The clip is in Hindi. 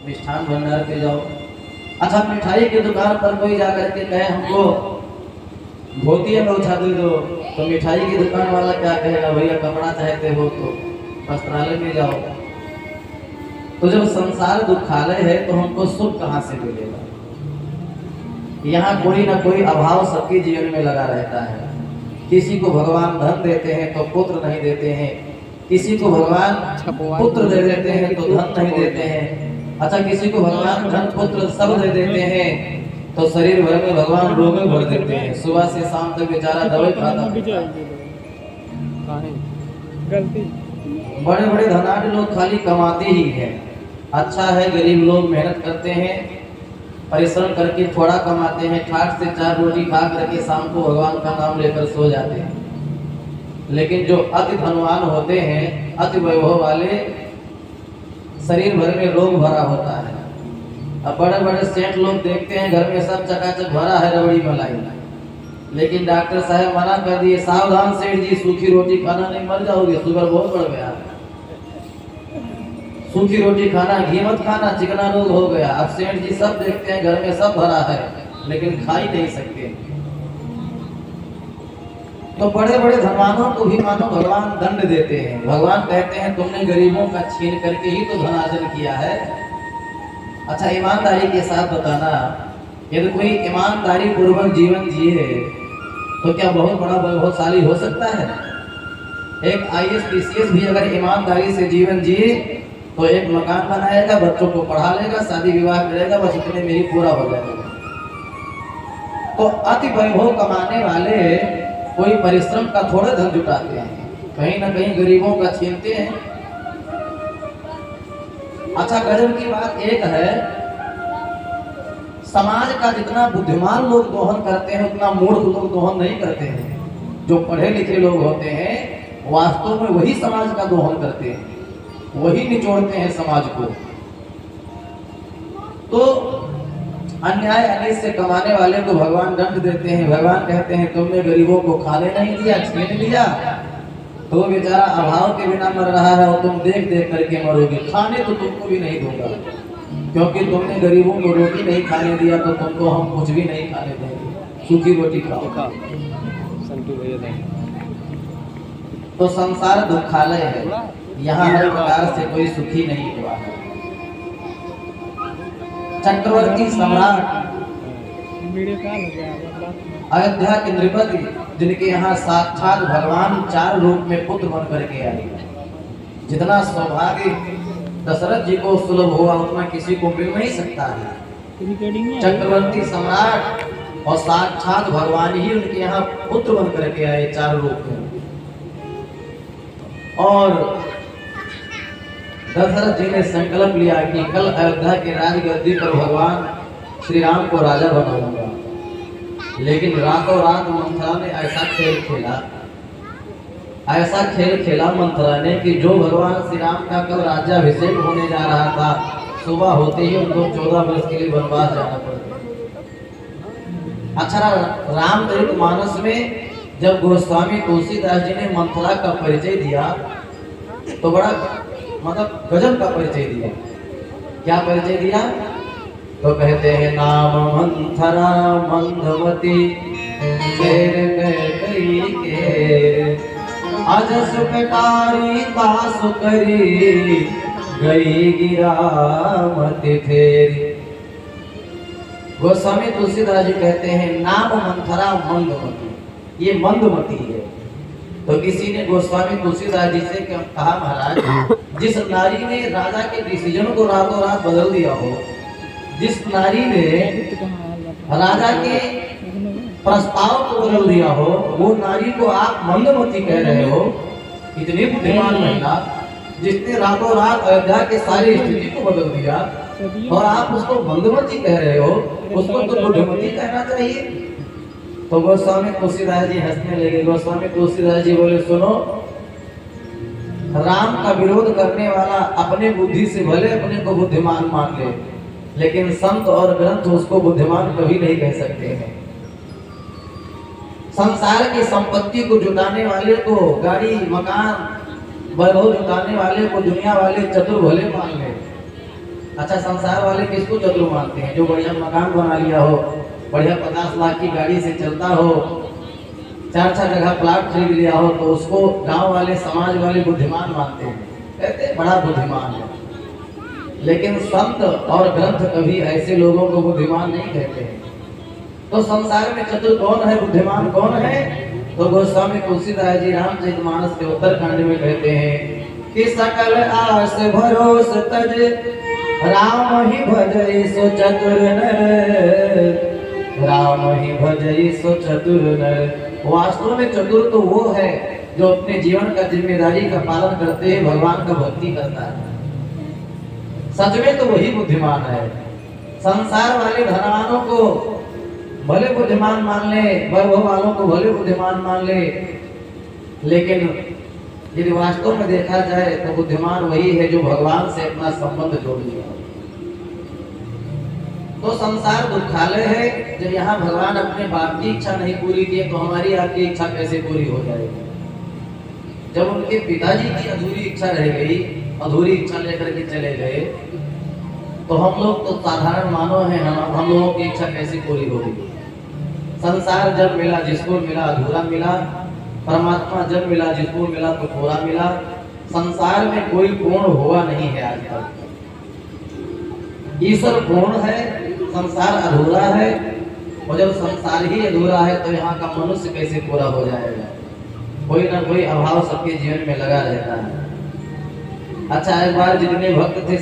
मिष्ठान भंडार पे जाओ। अच्छा, मिठाई की दुकान पर कोई जाकर के कहे हमको धोती में उठा दो, तो मिठाई की दुकान वाला क्या कहेगा, भैया कपड़ा चाहते हो तो वस्त्रालय में जाओ। तो जब संसार दुखालय है तो हमको सुख कहाँ से मिलेगा? यहाँ कोई ना कोई अभाव सबके जीवन में लगा रहता है। किसी को भगवान धन देते हैं तो पुत्र नहीं देते हैं, किसी को भगवान पुत्र दे देते हैं तो धन नहीं देते हैं। अच्छा, किसी को भगवान धन पुत्र सब दे देते हैं तो शरीर भर में भगवान रोग में भर देते हैं। सुबह से शाम तक बेचारा दवाई खाता। बड़े बड़े धनाढ़ लोग खाली कमाते ही हैं। अच्छा है, गरीब लोग मेहनत करते हैं, परिश्रम करके थोड़ा कमाते हैं, ठाट से 4 रोटी खा करके शाम को भगवान का नाम लेकर सो जाते हैं। लेकिन जो अति धनवान होते हैं, अति वैभव वाले, शरीर भर में रोग भरा होता है। अब बड़े बड़े सेठ लोग देखते हैं घर में सब चकाचक भरा है रबड़ी मलाई, लेकिन डॉक्टर साहब मना कर दिए, सावधान सेठ जी, सूखी रोटी खाना नहीं, मर जाओगे, शुगर बहुत बढ़ गया, सूखी रोटी खाना, घी मत खाना, चिकना रोग हो गया। अब सेठ जी सब देखते हैं घर में सब भरा है लेकिन खा ही नहीं सकते। तो बड़े बड़े धनवानों को भी मानो भगवान दंड देते हैं। भगवान कहते हैं तुमने गरीबों का छीन करके ही तो धनार्जन किया है। अच्छा, ईमानदारी के साथ बताना, यदि कोई ईमानदारी पूर्वक जीवन जिए तो क्या बहुत बड़ा वैभवशाली हो सकता है? एक IAS PCS भी अगर ईमानदारी से जीवन जिए तो एक मकान बनाएगा, बच्चों को पढ़ा लेगा, शादी विवाह करेगा, बस इतने में ही पूरा हो जाएगा। तो अति वैभव कमाने वाले कोई परिश्रम का थोड़ा धन जुटाते हैं, कहीं ना कहीं गरीबों का छीनते हैं। अच्छा, गजब की बात एक है, समाज का जितना बुद्धिमान लोग दोहन करते हैं उतना मूर्ख लोग दोहन नहीं करते हैं। जो पढ़े लिखे लोग होते हैं वास्तव में वही समाज का दोहन करते हैं, वही निचोड़ते हैं समाज को। तो अन्याय अनिष्ट से कमाने वाले को भगवान दंड देते हैं। भगवान कहते हैं तुमने गरीबों को खाने नहीं दिया, छीन लिया, तो बेचारा अभाव के बिना मर रहा है और तुम देख देख करके मरोगे। खाने तो तुमको भी नहीं दूंगा, क्योंकि तुमने गरीबों को रोटी नहीं खाने दिया तो तुमको हम कुछ भी नहीं खाने देंगे, सूखी रोटी खाओ। तो संसार दुखालय है, यहाँ हर प्रकार से कोई सुखी नहीं हुआ है। चक्रवर्ती सम्राट अयोध्या के नृपति, जिनके यहाँ साक्षात भगवान 4 रूप में पुत्र बन करके आए, जितना सौभाग्य दशरथ जी को सुलभ हुआ उतना किसी को मिल नहीं सकता है। चक्रवर्ती सम्राट और साक्षात भगवान ही उनके यहाँ पुत्र बन करके आए 4 रूप में। और दशरथ जी ने संकल्प लिया कि कल अयोध्या के राजगद्दी पर भगवान श्री राम को राजा बनाऊंगा। लेकिन रातों रात मंथरा ने ऐसा खेल खेला मंथरा ने कि जो भगवान श्री राम का कल राज्याभिषेक होने जा रहा था, सुबह होते ही उनको 14 वर्ष के लिए वनवास जाना पड़ा। अच्छा, रामचरितमानस में जब गोस्वामी तुलसीदास जी ने मंथरा का परिचय दिया तो बड़ा मतलब गजब का परिचय दिया। क्या परिचय दिया? तो कहते हैं नाम मंथरा मंदमती खेर गई के अज सुखकारी तास करी गई गिरामती फेरी। गोस्वामी तुलसीदास जी कहते हैं नाम मंथरा मंदमती, ये मंदमती है। तो किसी ने गोस्वामी तुलसीदास जी से कहा, महाराज, जिस नारी ने राजा के डिसीजन को रातों रात बदल दिया हो, जिस नारी ने राजा के प्रस्ताव को बदल दिया हो, वो नारी को आप मंदमती कह रहे हो। इतनी बुद्धिमान महिला जिसने रातों रात अयोध्या के सारी स्थिति को बदल दिया और आप उसको मंदमती कह रहे हो, उसको तो बुद्धिमती कहना चाहिए। तो गोस्वामी तुलसीदास जी हंसने लगे। गोस्वामी तुलसीदास जी बोले, सुनो, राम का विरोध करने वाला अपने बुद्धि से भले अपने को बुद्धिमान मान ले, लेकिन संत और ग्रंथ उसको बुद्धिमान कभी नहीं कह सकते हैं। संसार की संपत्ति को जुटाने वाले को गाड़ी मकान वैभव जुटाने वाले को दुनिया वाले चतुर भले मान ले, अच्छा, संसार वाले किसको चतुर मानते हैं? जो बढ़िया मकान बना लिया हो, बढ़िया 50 लाख की गाड़ी से चलता हो, 4-4 जगह प्लाट खरीद लिया हो, तो उसको गांव वाले, समाज वाले बुद्धिमान मानते हैं, कहते हैं बड़ा बुद्धिमान है। लेकिन संत और ग्रंथ कभी ऐसे लोगों को बुद्धिमान नहीं कहते हैं। तो संसार में चतुर कौन है, बुद्धिमान कौन है? तो गोस्वामी तुलसीदास जी रामचरितमानस के उत्तरकांड में कहते हैं कि सकल आस भरोस तज राम ही भजई सो चतुर नर, राम ही भजई सो चतुर नर। वास्तव में चतुर तो वो है जो अपने जीवन का जिम्मेदारी का पालन करते हुए भगवान का भक्ति करता है। सच में तो वही बुद्धिमान है। संसार वाले धनवानों को भले बुद्धिमान मान ले, वैभव वालों को भले बुद्धिमान मान ले, लेकिन यदि वास्तव में देखा जाए तो बुद्धिमान वही है जो भगवान से अपना संबंध जोड़ लिया। तो संसार दुखालय है। जब यहाँ भगवान अपने बाप की इच्छा नहीं पूरी की तो हमारी आपकी इच्छा कैसे पूरी हो जाएगी? जब उनके पिताजी की अधूरी इच्छा रह गई, अधूरी इच्छा लेकर के चले गए, तो हम लोग तो साधारण मानव हैं, हम लोगों की इच्छा कैसे पूरी होगी? संसार जब मिला जिसको मिला अधूरा मिला, परमात्मा जब मिला जिसको मिला तो पूरा मिला। संसार में कोई पूर्ण हुआ नहीं है आज तक। ईश्वर पूर्ण है, संसार अधूरा है, और जब संसार ही अधूरा है तो यहाँ का मनुष्य कैसे पूरा हो जाएगा? कोई ना कोई अभाव सबके जीवन में लगा रहता है। अच्छा, एक बार जितने भक्त थे